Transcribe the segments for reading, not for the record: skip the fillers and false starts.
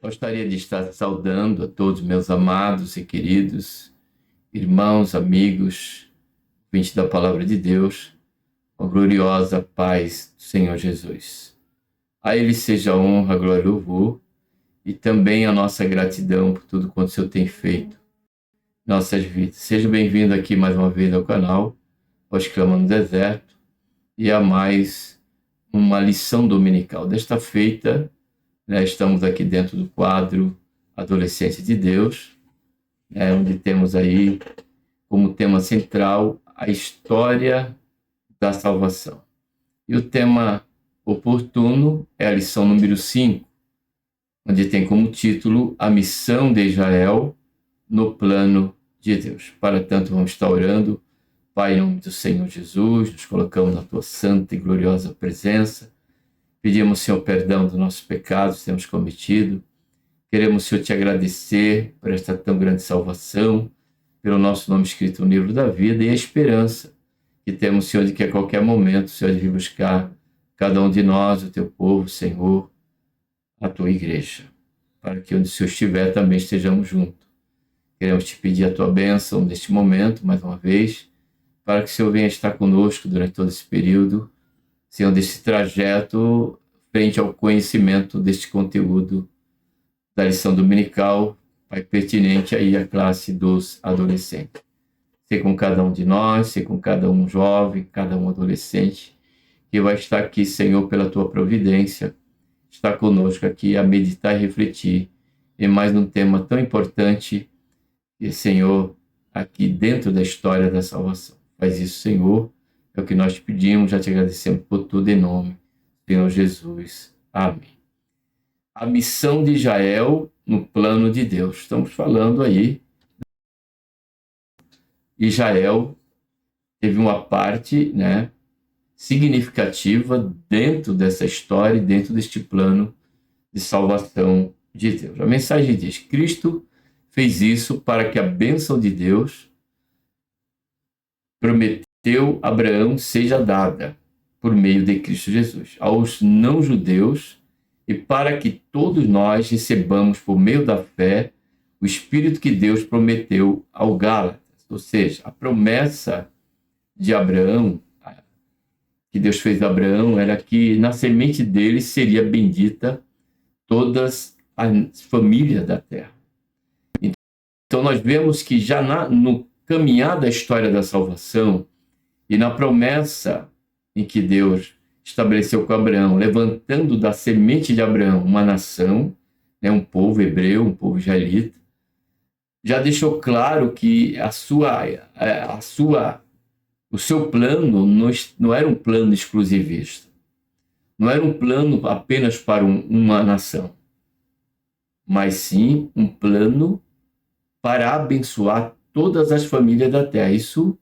Gostaria de estar saudando a todos meus amados e queridos irmãos, amigos, ouvintes da Palavra de Deus, com a gloriosa paz do Senhor Jesus. A Ele seja a honra, a glória e o louvor, e também a nossa gratidão por tudo quanto o Senhor tem feito em nossas vidas. Seja bem-vindo aqui mais uma vez ao canal, Voz Clama no Deserto, e a mais uma lição dominical. Desta feita, estamos aqui dentro do quadro Adolescência de Deus, onde temos aí como tema central a história da salvação. E o tema oportuno é a lição número 5, onde tem como título A Missão de Israel no Plano de Deus. Para tanto, vamos estar orando. Pai, em nome do Senhor Jesus, nos colocamos na Tua santa e gloriosa presença. Pedimos, Senhor, perdão dos nossos pecados que temos cometido. Queremos, Senhor, te agradecer por esta tão grande salvação, pelo nosso nome escrito no livro da vida e a esperança que temos, Senhor, de que a qualquer momento o Senhor deve buscar cada um de nós, o teu povo, Senhor, a tua igreja, para que onde o Senhor estiver também estejamos juntos. Queremos te pedir a tua bênção neste momento, mais uma vez, para que o Senhor venha estar conosco durante todo esse período, Senhor, desse trajeto frente ao conhecimento deste conteúdo da lição dominical, Pai, pertinente aí à classe dos adolescentes. Ser com cada um de nós, ser com cada um jovem, cada um adolescente, que vai estar aqui, Senhor, pela tua providência, está conosco aqui a meditar e refletir em mais um tema tão importante, e, Senhor, aqui dentro da história da salvação. Faz isso, Senhor, é o que nós te pedimos, já te agradecemos por tudo em nome do Senhor Jesus. Amém. A missão de Israel no plano de Deus. Estamos falando aí. Israel teve uma parte, significativa dentro dessa história, dentro deste plano de salvação de Deus. A mensagem diz: Cristo fez isso para que a bênção de Deus prometeu a Abraão seja dada por meio de Cristo Jesus aos não-judeus, e para que todos nós recebamos por meio da fé o Espírito que Deus prometeu ao Gálatas. Ou seja, a promessa de Abraão, que Deus fez a Abraão, era que na semente dele seria bendita todas as famílias da terra. Então nós vemos que já no caminhar da história da salvação e na promessa em que Deus estabeleceu com Abraão, levantando da semente de Abraão uma nação, um povo hebreu, um povo israelita, já deixou claro que o seu plano não era um plano exclusivista, não era um plano apenas para uma nação, mas sim um plano para abençoar todas as famílias da terra. Isso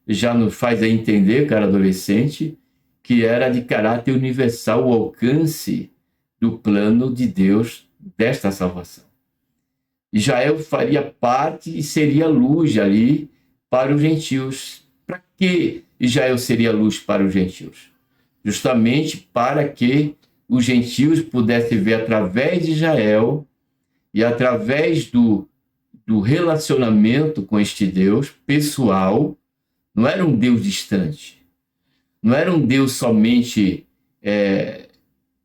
já nos faz entender, cara adolescente, que era de caráter universal o alcance do plano de Deus desta salvação. Israel faria parte e seria luz ali para os gentios. Para que Israel seria luz para os gentios? Justamente para que os gentios pudessem ver através de Israel e através do relacionamento com este Deus pessoal. Não era um Deus distante, não era um Deus somente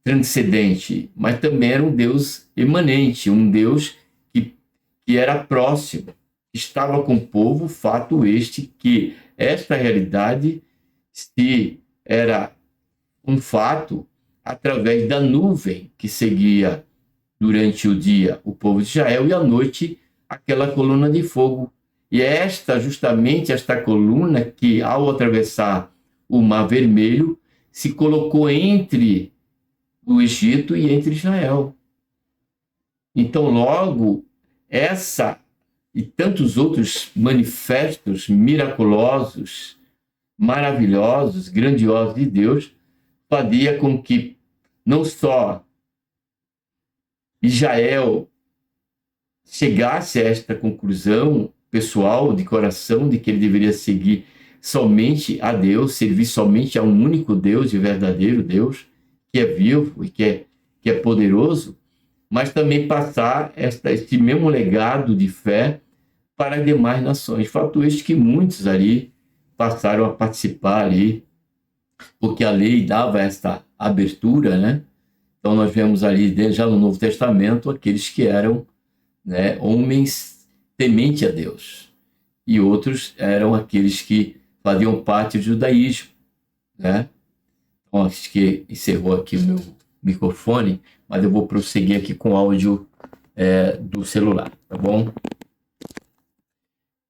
transcendente, mas também era um Deus imanente, um Deus que era próximo, estava com o povo, fato este que esta realidade se era um fato através da nuvem que seguia durante o dia o povo de Israel e à noite aquela coluna de fogo. E é justamente esta coluna que, ao atravessar o Mar Vermelho, se colocou entre o Egito e entre Israel. Então, logo, essa e tantos outros manifestos miraculosos, maravilhosos, grandiosos de Deus, fazia com que não só Israel chegasse a esta conclusão pessoal, de coração, de que ele deveria seguir somente a Deus, servir somente a um único Deus e verdadeiro Deus, que é vivo e que é poderoso, mas também passar este mesmo legado de fé para as demais nações. Fato este que muitos ali passaram a participar ali, porque a lei dava esta abertura, né? Então nós vemos ali, já no Novo Testamento, aqueles que eram, né, homens temente a Deus, e outros eram aqueles que faziam parte do judaísmo, né? Então, acho que encerrou aqui o meu microfone, mas eu vou prosseguir aqui com o áudio do celular, tá bom?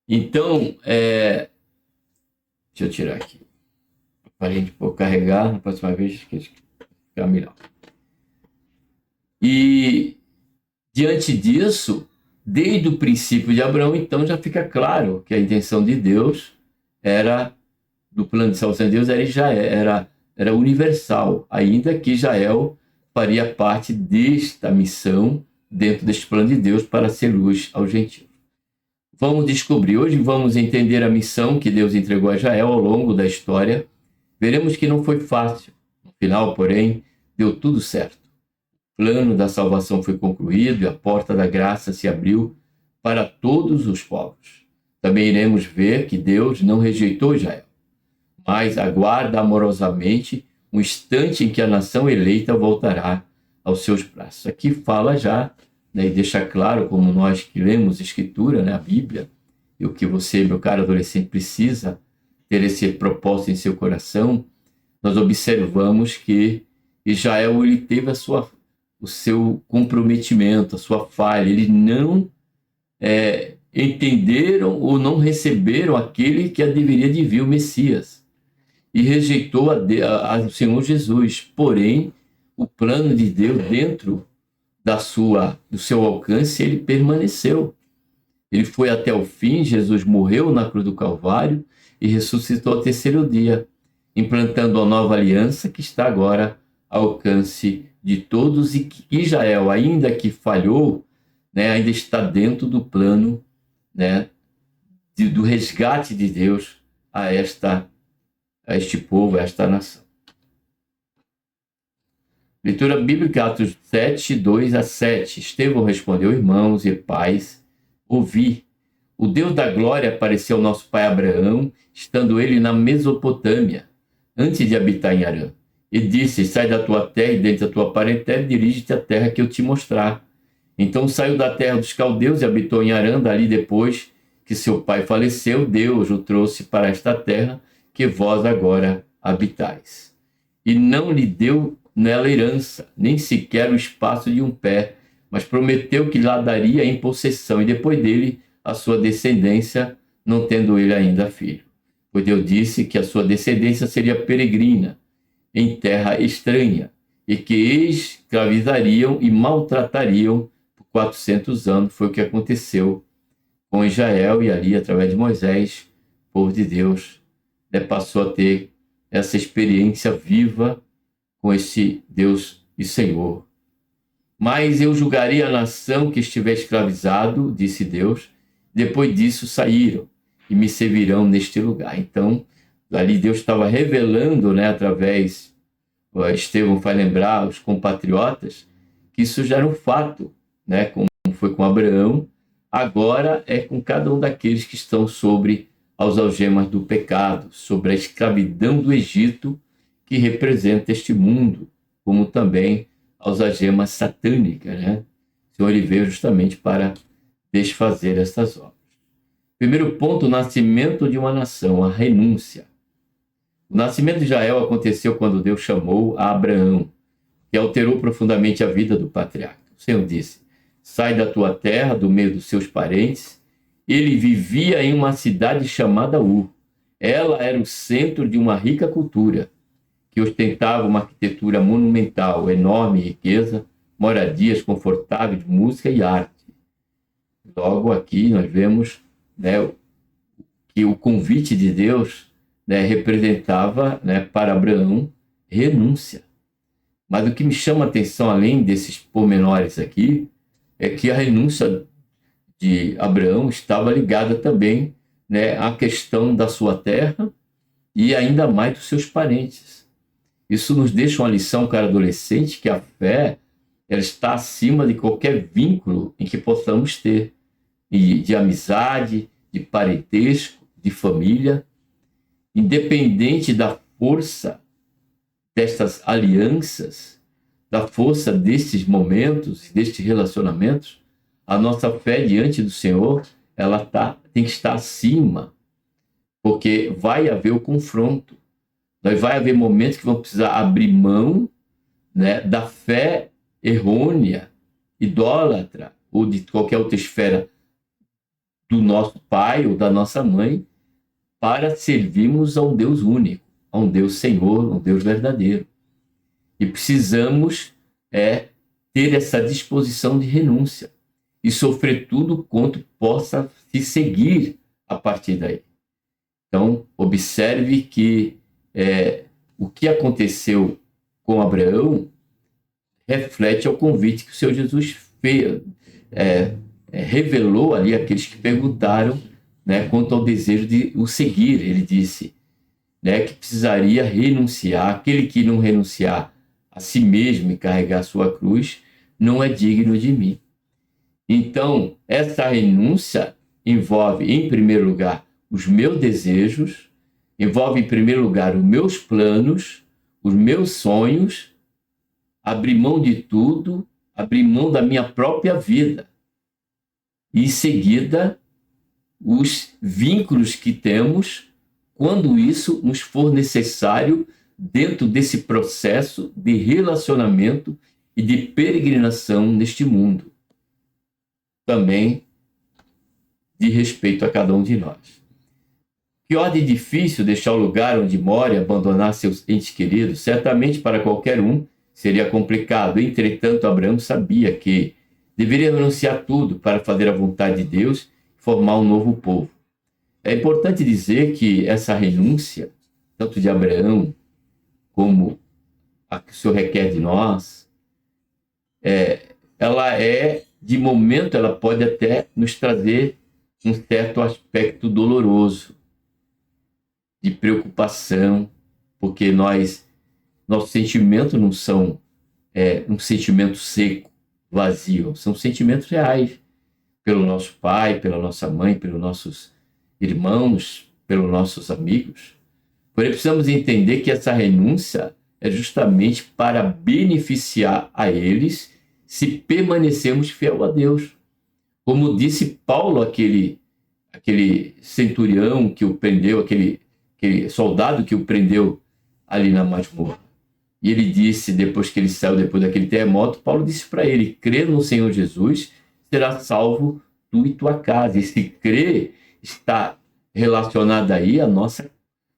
Então, deixa eu tirar aqui. Parei de carregar, na próxima vez que ficar melhor. E, diante disso, desde o princípio de Abraão, então já fica claro que a intenção de Deus era, do plano de salvação de Deus, era universal, ainda que Israel faria parte desta missão dentro deste plano de Deus para ser luz aos gentios. Vamos descobrir, hoje vamos entender a missão que Deus entregou a Israel ao longo da história. Veremos que não foi fácil. No final, porém, deu tudo certo. O plano da salvação foi concluído e a porta da graça se abriu para todos os povos. Também iremos ver que Deus não rejeitou Israel, mas aguarda amorosamente um instante em que a nação eleita voltará aos seus braços. Aqui fala já, né, e deixa claro, como nós que lemos Escritura, né, a Bíblia, e o que você, meu caro adolescente, precisa ter esse propósito em seu coração, nós observamos que Israel ele teve o seu comprometimento, a sua falha. Eles não entenderam ou não receberam aquele que deveria de vir, o Messias, e rejeitou o Senhor Jesus. Porém, o plano de Deus dentro do seu alcance, ele permaneceu. Ele foi até o fim. Jesus morreu na cruz do Calvário e ressuscitou ao terceiro dia, implantando a nova aliança que está agora ao alcance de todos, e que Israel, ainda que falhou, né, ainda está dentro do plano, né, do resgate de Deus a este povo, a esta nação. Leitura bíblica, Atos 7, 2-7. Estevão respondeu: irmãos e pais, ouvi. O Deus da glória apareceu ao nosso pai Abraão, estando ele na Mesopotâmia, antes de habitar em Harã. E disse: sai da tua terra e dentre a tua parentela, e dirige-te à terra que eu te mostrar. Então saiu da terra dos caldeus e habitou em Harã. Dali, depois que seu pai faleceu, Deus o trouxe para esta terra que vós agora habitais. E não lhe deu nela herança, nem sequer o espaço de um pé, mas prometeu que lá daria em possessão, e depois dele a sua descendência, não tendo ele ainda filho. Pois Deus disse que a sua descendência seria peregrina, em terra estranha, e que escravizariam e maltratariam por 400 anos. Foi o que aconteceu com Israel, e ali, através de Moisés, o povo de Deus passou a ter essa experiência viva com esse Deus e Senhor. Mas eu julgarei a nação que estiver escravizado, disse Deus, depois disso saíram e me servirão neste lugar. Então, ali Deus estava revelando, né, através, Estevão faz lembrar os compatriotas, que isso já era um fato, né, como foi com Abraão, agora é com cada um daqueles que estão sobre as algemas do pecado, sobre a escravidão do Egito, que representa este mundo, como também as algemas satânicas, né? O Senhor ele veio justamente para desfazer essas obras. Primeiro ponto, o nascimento de uma nação, a renúncia. O nascimento de Israel aconteceu quando Deus chamou a Abraão, que alterou profundamente a vida do patriarca. O Senhor disse: sai da tua terra, do meio dos seus parentes. Ele vivia em uma cidade chamada Ur. Ela era o centro de uma rica cultura, que ostentava uma arquitetura monumental, enorme riqueza, moradias confortáveis, música e arte. Logo aqui nós vemos, né, que o convite de Deus, né, representava, né, para Abraão renúncia. Mas o que me chama a atenção, além desses pormenores aqui, é que a renúncia de Abraão estava ligada também, né, à questão da sua terra e ainda mais dos seus parentes. Isso nos deixa uma lição, cara adolescente, que a fé ela está acima de qualquer vínculo em que possamos ter, de amizade, de parentesco, de família, independente da força destas alianças, da força destes momentos, destes relacionamentos, a nossa fé diante do Senhor, ela tem que estar acima, porque vai haver o confronto. Vai haver momentos que vão precisar abrir mão, né, da fé errônea, idólatra, ou de qualquer outra esfera do nosso pai ou da nossa mãe, para servirmos a um Deus único, a um Deus Senhor, a um Deus verdadeiro. E precisamos ter essa disposição de renúncia e sofrer tudo quanto possa se seguir a partir daí. Então, observe que o que aconteceu com Abraão reflete ao convite que o Senhor Jesus fez, revelou ali àqueles que perguntaram, né, quanto ao desejo de o seguir. Ele disse, né, que precisaria renunciar. Aquele que não renunciar a si mesmo e carregar a sua cruz não é digno de mim. Então, essa renúncia envolve, em primeiro lugar, os meus desejos, envolve, em primeiro lugar, os meus planos, os meus sonhos, abrir mão de tudo, abrir mão da minha própria vida. E, em seguida, os vínculos que temos, quando isso nos for necessário, dentro desse processo de relacionamento e de peregrinação neste mundo. Também de respeito a cada um de nós. Que ordem difícil deixar o lugar onde mora e abandonar seus entes queridos. Certamente para qualquer um seria complicado. Entretanto, Abraão sabia que deveria renunciar tudo para fazer a vontade de Deus e formar um novo povo. É importante dizer que essa renúncia, tanto de Abraão como a que o Senhor requer de nós, ela de momento, ela pode até nos trazer um certo aspecto doloroso, de preocupação, porque nossos sentimentos não são um sentimento seco, vazio, são sentimentos reais, pelo nosso pai, pela nossa mãe, pelos nossos irmãos, pelos nossos amigos. Porém, precisamos entender que essa renúncia é justamente para beneficiar a eles se permanecermos fiel a Deus. Como disse Paulo, aquele centurião que o prendeu, aquele soldado que o prendeu ali na masmorra. E ele disse, depois que ele saiu, depois daquele terremoto, Paulo disse para ele, crê no Senhor Jesus, será salvo tu e tua casa. E se crer está relacionado aí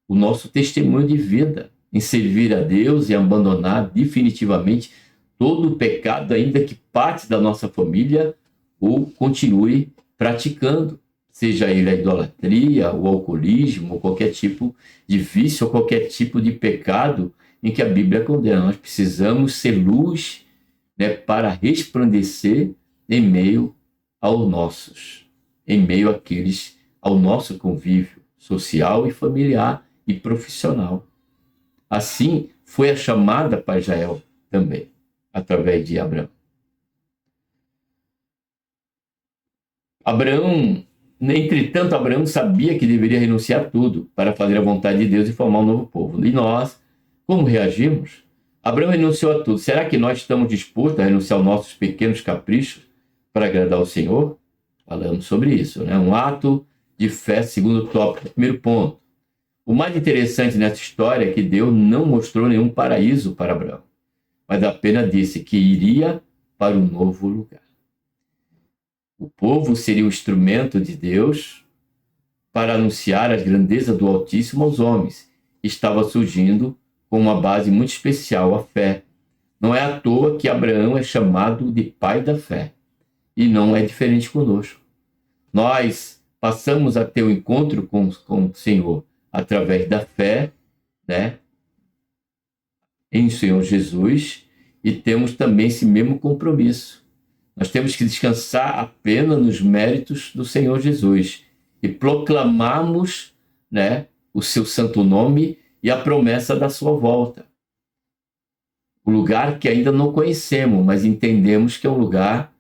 o nosso testemunho de vida, em servir a Deus e abandonar definitivamente todo o pecado, ainda que parte da nossa família ou continue praticando, seja ele a idolatria, o alcoolismo, ou qualquer tipo de vício, ou qualquer tipo de pecado em que a Bíblia condena. Nós precisamos ser luz, né, para resplandecer em meio aos nossos, em meio ao nosso convívio social e familiar e profissional. Assim foi a chamada para Israel também, através de Abraão. Entretanto, Abraão sabia que deveria renunciar a tudo para fazer a vontade de Deus e formar um novo povo. E nós, como reagimos? Abraão renunciou a tudo. Será que nós estamos dispostos a renunciar aos nossos pequenos caprichos para agradar ao Senhor? Falamos sobre isso, né? Um ato de fé, segundo tópico. Primeiro ponto. O mais interessante nessa história é que Deus não mostrou nenhum paraíso para Abraão, mas apenas disse que iria para um novo lugar. O povo seria o instrumento de Deus para anunciar as grandezas do Altíssimo aos homens. Estava surgindo com uma base muito especial, a fé. Não é à toa que Abraão é chamado de pai da fé. E não é diferente conosco. Nós passamos a ter um encontro com o Senhor através da fé, né, em Senhor Jesus, e temos também esse mesmo compromisso. Nós temos que descansar apenas nos méritos do Senhor Jesus e proclamarmos, né, o seu santo nome e a promessa da sua volta. O lugar que ainda não conhecemos, mas entendemos que é um lugar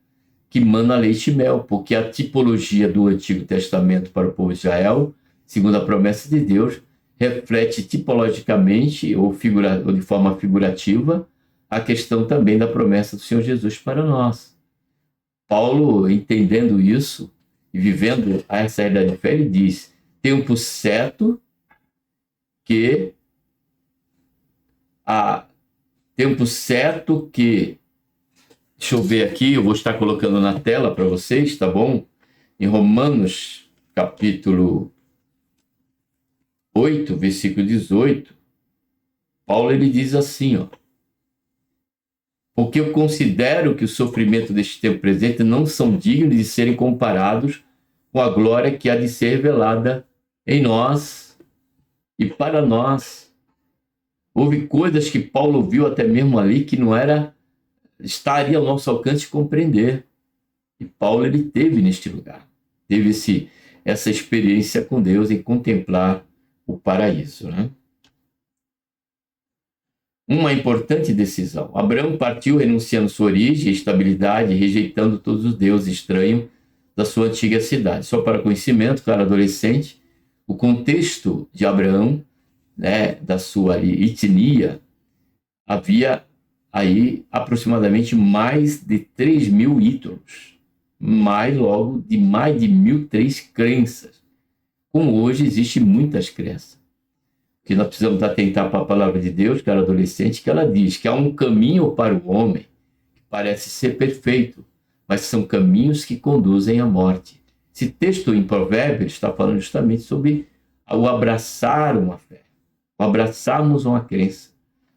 que mana leite e mel, porque a tipologia do Antigo Testamento para o povo de Israel, segundo a promessa de Deus, reflete tipologicamente ou de forma figurativa a questão também da promessa do Senhor Jesus para nós. Paulo, entendendo isso e vivendo essa realidade de fé, ele diz: tempo certo que deixa eu ver aqui, eu vou estar colocando na tela para vocês, tá bom? Em Romanos, capítulo 8, versículo 18, Paulo ele diz assim, ó: porque eu considero que o sofrimento deste tempo presente não são dignos de serem comparados com a glória que há de ser revelada em nós e para nós. Houve coisas que Paulo viu até mesmo ali que não estaria ao nosso alcance compreender. E Paulo ele teve neste lugar, teve essa experiência com Deus em contemplar o paraíso, né? Uma importante decisão. Abraão partiu renunciando sua origem e estabilidade, rejeitando todos os deuses estranhos da sua antiga cidade. Só para conhecimento, claro, adolescente, o contexto de Abraão, né, da sua etnia, havia aí aproximadamente mais de 3.000 ídolos, mais logo de mais de 1.003 crenças. Como hoje existe muitas crenças. Que nós precisamos atentar para a palavra de Deus, cara adolescente, que ela diz que há um caminho para o homem que parece ser perfeito, mas são caminhos que conduzem à morte. Esse texto em Provérbios está falando justamente sobre o abraçar uma fé, o abraçarmos uma crença.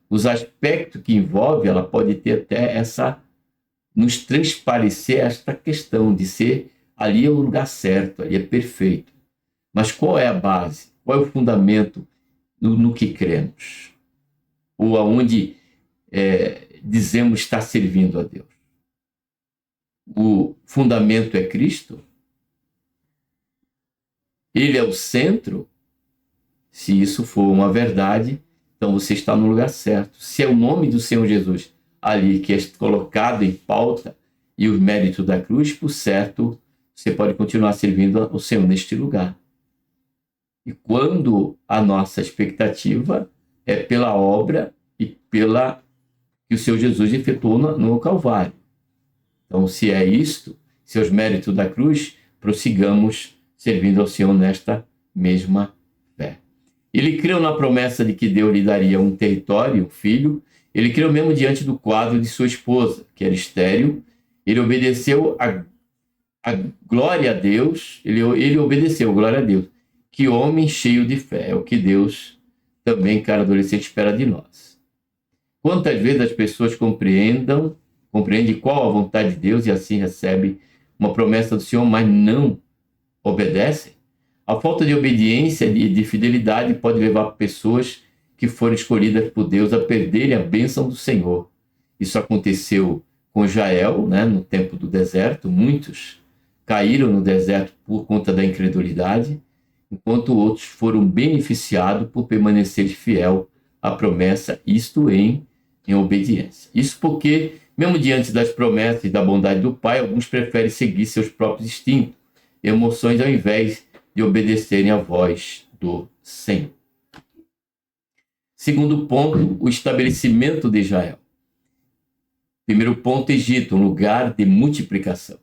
Os aspectos que envolve, ela pode ter até nos transparecer esta questão de ser ali é o lugar certo, ali é perfeito. Mas qual é a base? Qual é o fundamento no que cremos? Ou aonde dizemos estar servindo a Deus? O fundamento é Cristo? Ele é o centro? Se isso for uma verdade, então você está no lugar certo. Se é o nome do Senhor Jesus ali que é colocado em pauta e o mérito da cruz, por certo, você pode continuar servindo ao Senhor neste lugar. E quando a nossa expectativa é pela obra e pela que o Senhor Jesus efetuou no Calvário. Então, se é isto, se é os méritos da cruz, prossigamos servindo ao Senhor nesta mesma fé. Ele creu na promessa de que Deus lhe daria um território, um filho. Ele creu mesmo diante do quadro de sua esposa, que era estéril. Ele obedeceu a glória a Deus. Ele obedeceu, glória a Deus. Que homem cheio de fé. É o que Deus também, cara adolescente, espera de nós. Quantas vezes as pessoas compreendem qual a vontade de Deus e assim recebem uma promessa do Senhor, mas não obedecem? A falta de obediência e de fidelidade pode levar pessoas que foram escolhidas por Deus a perderem a bênção do Senhor. Isso aconteceu com Israel, né, no tempo do deserto. Muitos caíram no deserto por conta da incredulidade, enquanto outros foram beneficiados por permanecer fiel à promessa, isto em obediência. Isso porque, mesmo diante das promessas e da bondade do Pai, alguns preferem seguir seus próprios instintos e emoções ao invés de obedecerem à voz do Senhor. Segundo ponto, o estabelecimento de Israel. Primeiro ponto, Egito, um lugar de multiplicação.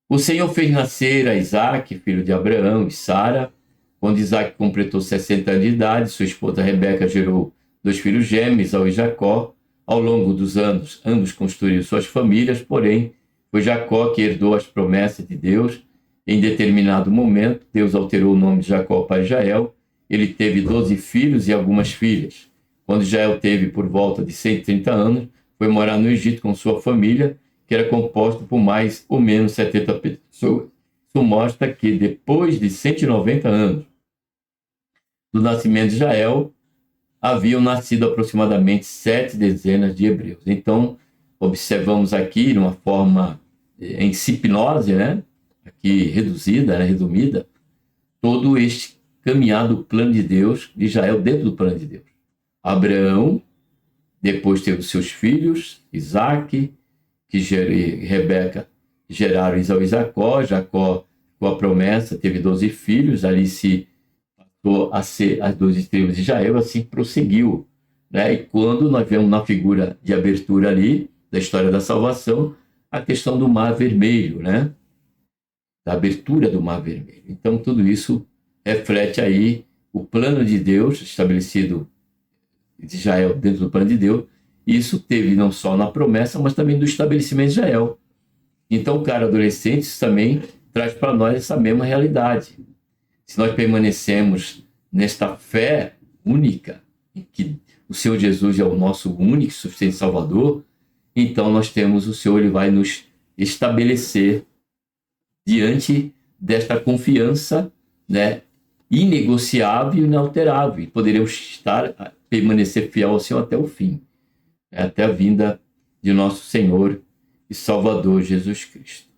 O Senhor fez nascer a Isaac, filho de Abraão e Sara. Quando Isaac completou 60 anos de idade, sua esposa Rebeca gerou 2 filhos gêmeos, Esaú e Jacó. Ao longo dos anos, ambos construíram suas famílias, porém, foi Jacó que herdou as promessas de Deus. Em determinado momento, Deus alterou o nome de Jacó para Israel. Ele teve 12 filhos e algumas filhas. Quando Israel teve por volta de 130 anos, foi morar no Egito com sua família, que era composta por mais ou menos 70 pessoas. Isso mostra que depois de 190 anos do nascimento de Israel, haviam nascido aproximadamente 7 dezenas de hebreus. Então, observamos aqui, de uma forma em hipnose, né? Aqui reduzida, né? Resumida, todo este caminhar do plano de Deus, de Israel dentro do plano de Deus. Abraão depois teve os seus filhos, Isaac, Rebeca geraram Isaú e Jacó, com a promessa, teve 12 filhos, ali se passou a ser as 12 tribos de Israel, assim prosseguiu. Né? E quando nós vemos na figura de abertura ali, da história da salvação, a questão do Mar Vermelho, né? Da abertura do Mar Vermelho. Então, tudo isso reflete aí o plano de Deus estabelecido de Israel dentro do plano de Deus. Isso teve não só na promessa, mas também do estabelecimento de Israel. Então, cara, adolescentes também traz para nós essa mesma realidade. Se nós permanecemos nesta fé única, em que o Senhor Jesus é o nosso único e suficiente Salvador, então nós temos o Senhor, ele vai nos estabelecer diante desta confiança, né, inegociável e inalterável. E poderemos permanecer fiel ao Senhor até o fim, até a vinda de nosso Senhor e Salvador Jesus Cristo.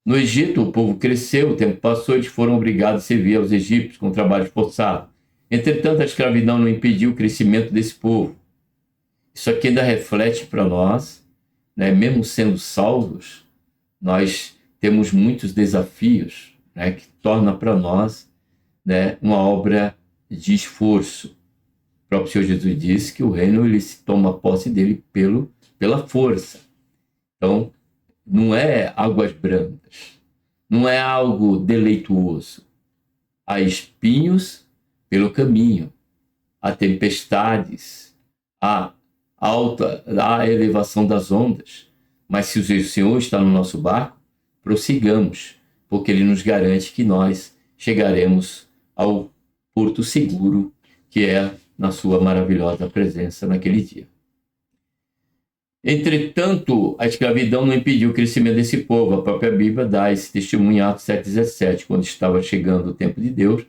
No Egito, o povo cresceu, o tempo passou e eles foram obrigados a servir aos egípcios com trabalho forçado. Entretanto, a escravidão não impediu o crescimento desse povo. Isso aqui ainda reflete para nós, né, mesmo sendo salvos, nós temos muitos desafios, né, que torna para nós, né, uma obra de esforço. O próprio Senhor Jesus disse que o reino ele se toma posse dele pela força. Então, não é águas brancas, não é algo deleituoso. Há espinhos pelo caminho, há tempestades, há a elevação das ondas. Mas se o Senhor está no nosso barco, prossigamos, porque Ele nos garante que nós chegaremos ao porto seguro, que é na sua maravilhosa presença naquele dia. Entretanto, a escravidão não impediu o crescimento desse povo. A própria Bíblia dá esse testemunho em Atos 7,17, quando estava chegando o tempo de Deus,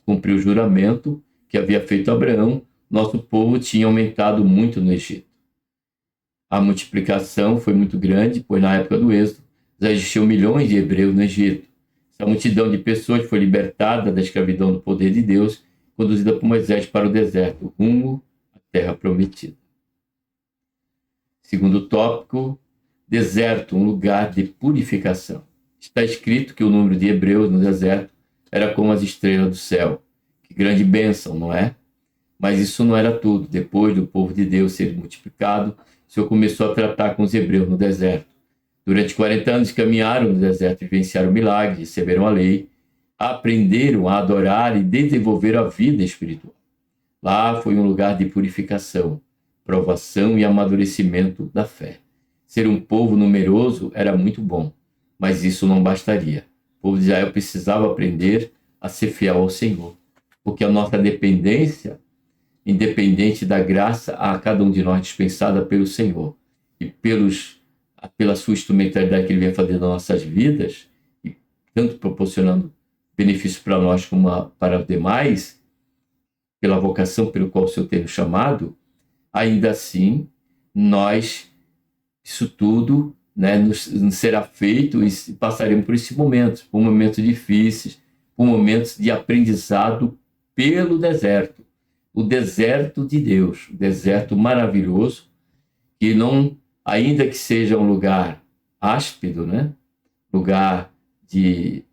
cumpriu o juramento que havia feito Abraão, nosso povo tinha aumentado muito no Egito. A multiplicação foi muito grande, pois na época do Êxodo já existiam milhões de hebreus no Egito. Essa multidão de pessoas foi libertada da escravidão do poder de Deus, conduzida por Moisés para o deserto, rumo à terra prometida. Segundo tópico, deserto, um lugar de purificação. Está escrito que o número de hebreus no deserto era como as estrelas do céu. Que grande bênção, não é? Mas isso não era tudo. Depois do povo de Deus ser multiplicado, o Senhor começou a tratar com os hebreus no deserto. Durante 40 anos caminharam no deserto e vivenciaram milagres, receberam a lei, aprenderam a adorar e desenvolveram a vida espiritual. Lá foi um lugar de purificação, provação e amadurecimento da fé. Ser um povo numeroso era muito bom, mas isso não bastaria. O povo de Israel precisava aprender a ser fiel ao Senhor, porque a nossa dependência, independente da graça a cada um de nós dispensada pelo Senhor e pela sua instrumentalidade que Ele vem fazer nas nossas vidas, e tanto proporcionando benefícios para nós como para os demais, pela vocação pelo qual o Senhor tem nos chamado, ainda assim, isso tudo, né, nos será feito e passaremos por esses momentos, por momentos difíceis, por momentos de aprendizado pelo deserto. O deserto de Deus, o deserto maravilhoso, que não, ainda que seja um lugar áspero, né, lugar de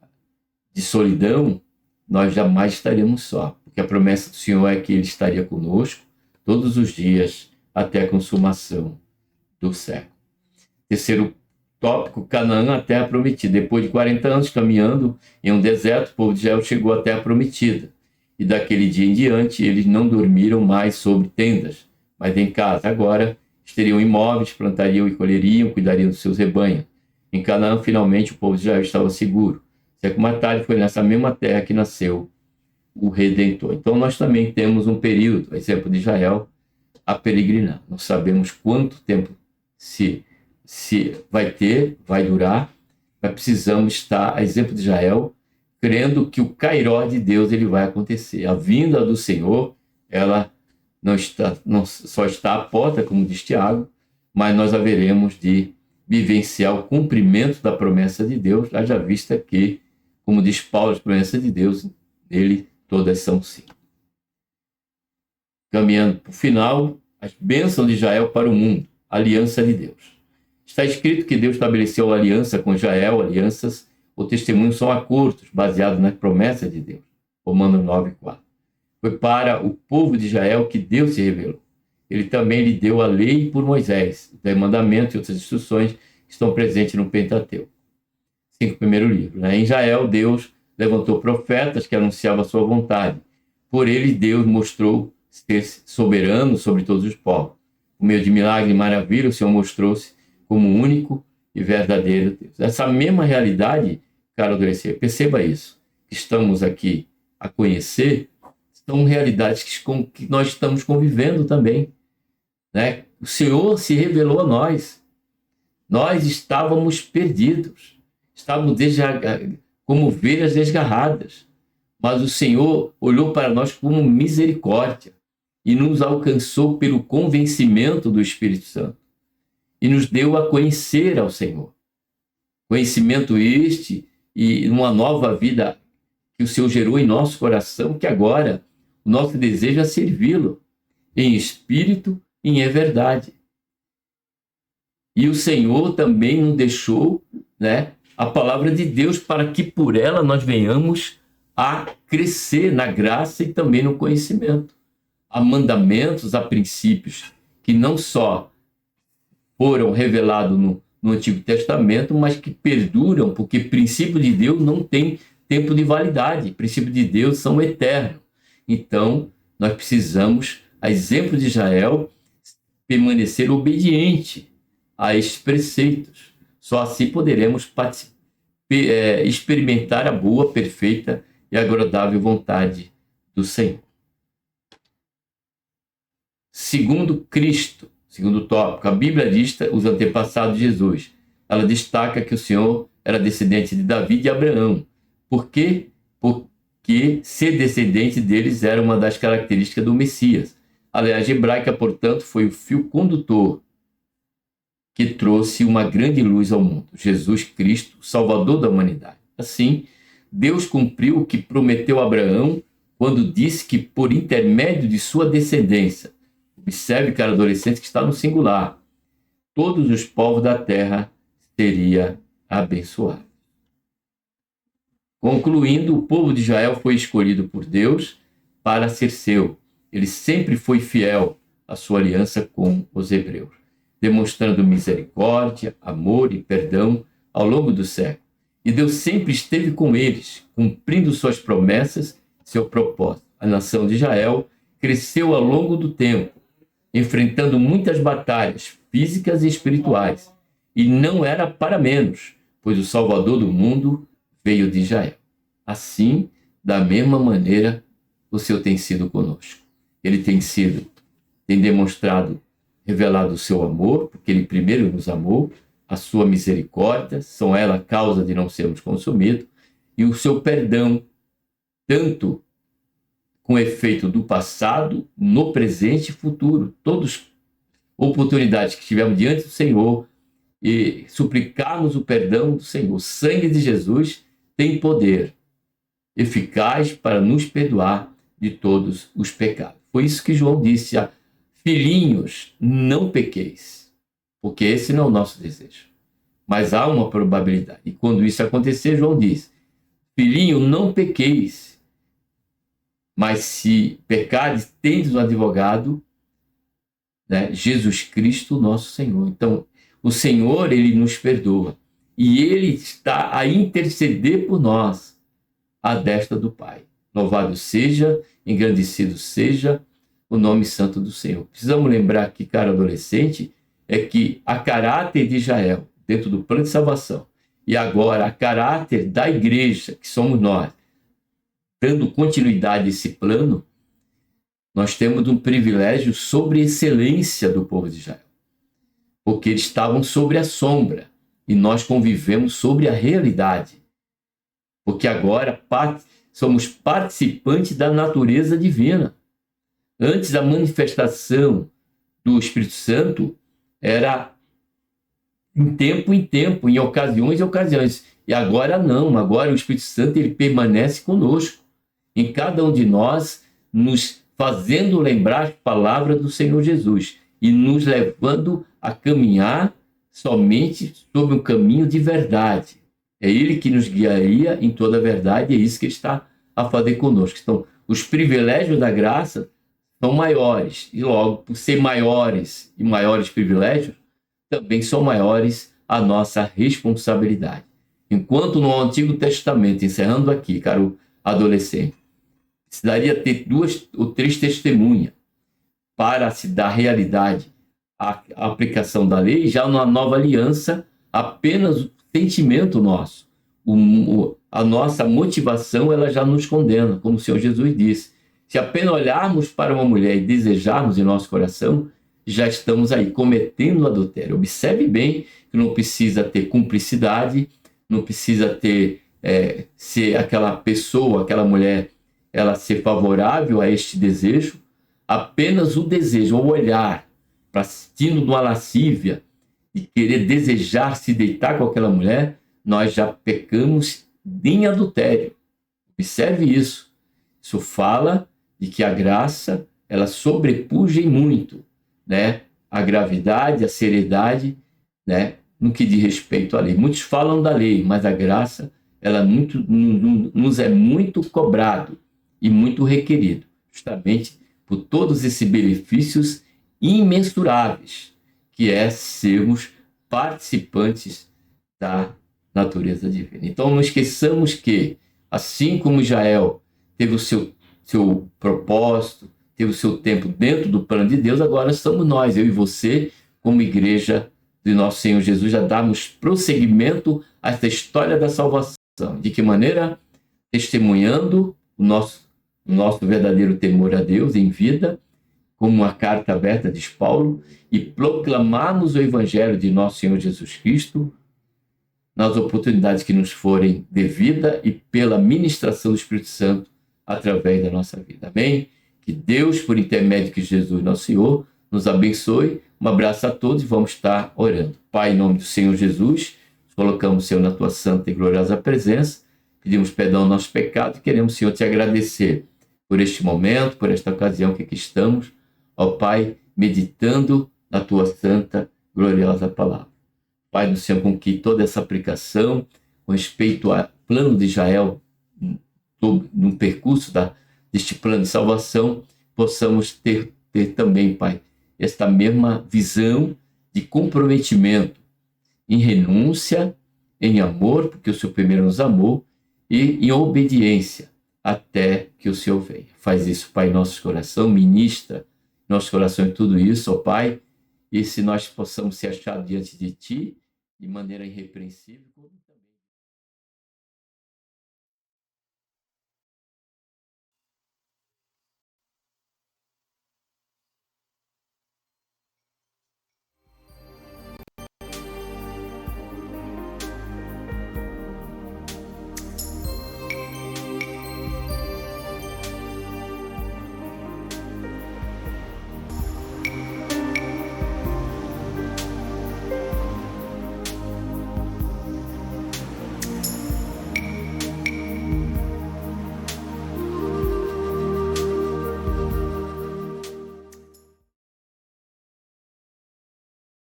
solidão, nós jamais estaremos só, porque a promessa do Senhor é que Ele estaria conosco todos os dias até a consumação do século. Terceiro tópico, Canaã, a terra prometida. Depois de 40 anos caminhando em um deserto, o povo de Israel chegou à terra prometida. E daquele dia em diante, eles não dormiram mais sobre tendas, mas em casa. Agora, eles teriam imóveis, plantariam e colheriam, cuidariam dos seus rebanhos. Em Canaã, finalmente, o povo de Israel estava seguro. Século mais tarde, foi nessa mesma terra que nasceu o Redentor. Então, nós também temos um período, exemplo de Israel, a peregrinar. Não sabemos quanto tempo se vai durar, mas precisamos estar, a exemplo de Israel, crendo que o Kairó de Deus ele vai acontecer. A vinda do Senhor, ela não só está à porta, como diz Tiago, mas nós haveremos de vivenciar o cumprimento da promessa de Deus, haja vista que, como diz Paulo, as promessas de Deus, nele todas são sim. Caminhando para o final, as bênçãos de Israel para o mundo, a aliança de Deus. Está escrito que Deus estabeleceu a aliança com Israel, alianças ou testemunhos são acordos, baseados nas promessas de Deus. Romanos 9:4. Foi para o povo de Israel que Deus se revelou. Ele também lhe deu a lei por Moisés, os 10 mandamentos e outras instruções que estão presentes no Pentateuco. 5 primeiros livros. Em Israel, Deus levantou profetas que anunciavam a sua vontade. Por ele, Deus mostrou ser soberano sobre todos os povos. Por meio de milagre e maravilha, o Senhor mostrou-se como único e verdadeiro Deus. Essa mesma realidade, caro adolescente, perceba isso, que estamos aqui a conhecer, são realidades que nós estamos convivendo também. Né? O Senhor se revelou a nós. Nós estávamos perdidos. Estávamos como ovelhas desgarradas. Mas o Senhor olhou para nós com misericórdia e nos alcançou pelo convencimento do Espírito Santo. E nos deu a conhecer ao Senhor. Conhecimento este e uma nova vida que o Senhor gerou em nosso coração, que agora o nosso desejo é servi-lo em espírito e em verdade. E o Senhor também nos deixou, né, a palavra de Deus para que por ela nós venhamos a crescer na graça e também no conhecimento. Há mandamentos, há princípios que não só foram revelados no Antigo Testamento, mas que perduram, porque princípio de Deus não tem tempo de validade. Princípios de Deus são eternos. Então, nós precisamos, a exemplo de Israel, permanecer obediente a estes preceitos. Só assim poderemos experimentar a boa, perfeita e agradável vontade do Senhor. Segundo Cristo, segundo tópico, a Bíblia lista os antepassados de Jesus. Ela destaca que o Senhor era descendente de Davi e de Abraão. Por quê? Porque ser descendente deles era uma das características do Messias. A linhagem hebraica, portanto, foi o fio condutor que trouxe uma grande luz ao mundo. Jesus Cristo, Salvador da humanidade. Assim, Deus cumpriu o que prometeu a Abraão quando disse que por intermédio de sua descendência, observe, cara adolescente, que está no singular, todos os povos da terra seriam abençoados. Concluindo, o povo de Israel foi escolhido por Deus para ser seu. Ele sempre foi fiel à sua aliança com os hebreus, demonstrando misericórdia, amor e perdão ao longo do século. E Deus sempre esteve com eles, cumprindo suas promessas, seu propósito. A nação de Israel cresceu ao longo do tempo, enfrentando muitas batalhas físicas e espirituais. E não era para menos, pois o Salvador do mundo veio de Israel. Assim, da mesma maneira, o Senhor tem sido conosco. Ele tem demonstrado, revelado o seu amor, porque ele primeiro nos amou, a sua misericórdia, são ela a causa de não sermos consumidos, e o seu perdão, tanto com efeito do passado, no presente e futuro. Todas oportunidades que tivemos diante do Senhor e suplicarmos o perdão do Senhor. O sangue de Jesus tem poder eficaz para nos perdoar de todos os pecados. Foi isso que João disse: filhinhos, não pequeis, porque esse não é o nosso desejo. Mas há uma probabilidade. E quando isso acontecer, João diz: filhinho, não pequeis, mas se pecares, tendes um advogado, né, Jesus Cristo, nosso Senhor. Então, o Senhor, ele nos perdoa. E ele está a interceder por nós, à destra do Pai. Louvado seja, engrandecido seja o nome santo do Senhor. Precisamos lembrar que, cara adolescente, é que a caráter de Israel, dentro do plano de salvação, e agora a caráter da igreja, que somos nós, dando continuidade a esse plano, nós temos um privilégio sobre a excelência do povo de Israel. Porque eles estavam sobre a sombra e nós convivemos sobre a realidade. Porque agora somos participantes da natureza divina. Antes, a manifestação do Espírito Santo era em tempo, em ocasiões e ocasiões. E agora não, agora o Espírito Santo ele permanece conosco. em cada um de nós, nos fazendo lembrar as palavras do Senhor Jesus e nos levando a caminhar somente sobre um caminho de verdade. É Ele que nos guiaria em toda a verdade, e é isso que Ele está a fazer conosco. Então, os privilégios da graça são maiores, e logo, por ser maiores e maiores privilégios, também são maiores a nossa responsabilidade. Enquanto no Antigo Testamento, encerrando aqui, caro adolescente, precisaria ter 2 ou 3 testemunhas para se dar realidade à aplicação da lei, já na nova aliança, apenas o sentimento nosso, a nossa motivação, ela já nos condena, como o Senhor Jesus disse. Se apenas olharmos para uma mulher e desejarmos em nosso coração, já estamos aí cometendo adultério. Observe bem que não precisa ter cumplicidade, não precisa ter ser aquela pessoa, aquela mulher, ela ser favorável a este desejo. Apenas o desejo, o olhar para assistindo de uma lascívia e querer desejar se deitar com aquela mulher, nós já pecamos em adultério. Observe isso. Isso fala de que a graça, ela sobrepuja em muito, né, a gravidade, a seriedade, né, no que diz respeito à lei. Muitos falam da lei, mas a graça, ela nos é muito cobrado e muito requerido, justamente por todos esses benefícios imensuráveis, que é sermos participantes da natureza divina. Então, não esqueçamos que, assim como Israel teve o seu propósito, teve o seu tempo dentro do plano de Deus, agora somos nós, eu e você, como igreja de nosso Senhor Jesus, já damos prosseguimento a esta história da salvação. De que maneira? Testemunhando o nosso verdadeiro temor a Deus em vida, como uma carta aberta, diz Paulo, e proclamarmos o evangelho de nosso Senhor Jesus Cristo nas oportunidades que nos forem devida e pela ministração do Espírito Santo através da nossa vida. Amém? Que Deus, por intermédio de Jesus, nosso Senhor, nos abençoe. Um abraço a todos e vamos estar orando. Pai, em nome do Senhor Jesus, colocamos o Senhor na tua santa e gloriosa presença, pedimos perdão aos nossos pecados e queremos, Senhor, te agradecer por este momento, por esta ocasião que aqui estamos, ó Pai, meditando na tua santa, gloriosa palavra. Pai do Senhor, com que toda essa aplicação, com respeito ao plano de Israel, no percurso deste plano de salvação, possamos ter também, Pai, esta mesma visão de comprometimento em renúncia, em amor, porque o Senhor primeiro nos amou, e em obediência até que o Senhor venha. Faz isso, Pai, em nosso coração, ministra nosso coração em tudo isso, ó Pai, e se nós possamos ser achados diante de Ti de maneira irrepreensível,